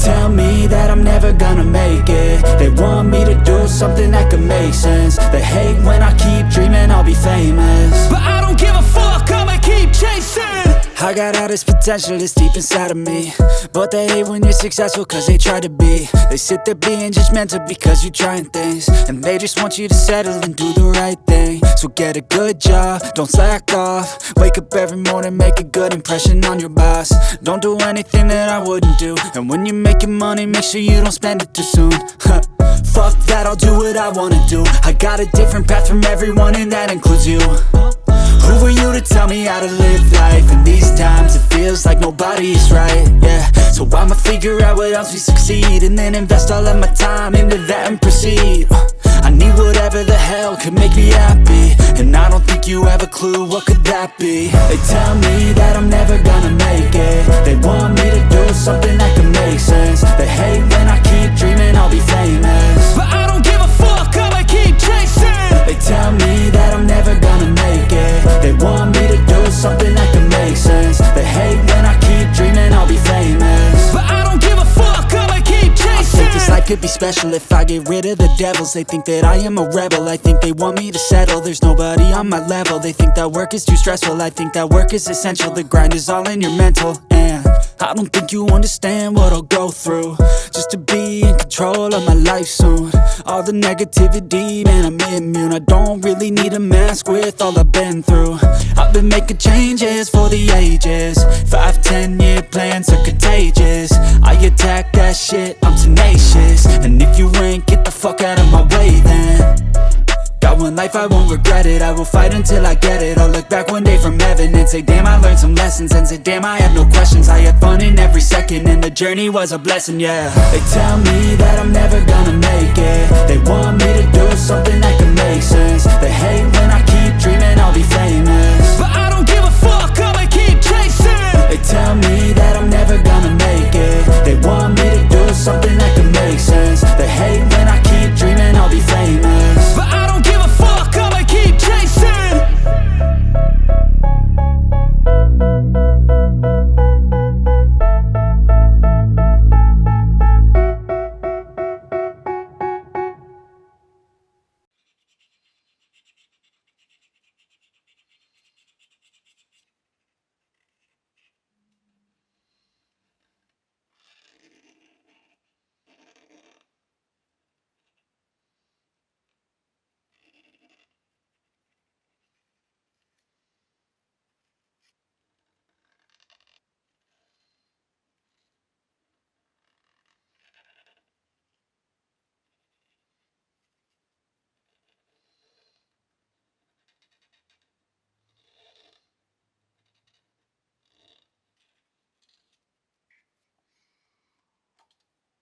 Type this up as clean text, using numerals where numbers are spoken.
tell me that I'm never gonna make it. They want me to do something that could make sense. They hate when I keep dreaming I'll be famous, but I don't give a fuck, I'ma keep chasing. I got all this potential that's deep inside of me, but they hate when you're successful cause they try to be. They sit there being judgmental because you're trying things, and they just want you to settle and do the right thing. So get a good job, don't slack off. Wake up every morning, make a good impression on your boss. Don't do anything that I wouldn't do, and when you're making money, make sure you don't spend it too soon. Fuck that, I'll do what I wanna do. I got a different path from everyone, and that includes you. Who are you to tell me how to live life? In these times it feels like nobody is right, yeah. So I'ma figure out what else we succeed, and then invest all of my time into that and proceed. I need whatever the hell could make me happy, and I don't think you have a clue what could that be. They tell me that I'm never gonna make it. They want me to do something that could make sense. They hate when I keep dreaming I'll be famous, but I don't give a fuck, I'ma keep chasing. They tell me that I'm never gonna make it. They want me to do something that can make sense. They hate when I keep dreaming I'll be famous, but I don't give a fuck, I'ma keep chasing. I think this life could be special if I get rid of the devils. They think that I am a rebel, I think they want me to settle. There's nobody on my level. They think that work is too stressful, I think that work is essential. The grind is all in your mental, and I don't think you understand what I'll go through just to be in control of my life soon. All the negativity, man, I'm immune. I don't really need a mask with all I've been through. I've been making changes for the ages. 5-10 year plans are contagious. I attack that shit, I'm tenacious. And if you ain't, get the fuck out of my way then. Got one life, I won't regret it. I will fight until I get it. I'll look back one day from heaven and say, damn, I learned some lessons. And say, damn, I had no questions. I had fun in every second, and the journey was a blessing, yeah. They tell me that I'm never gonna make it.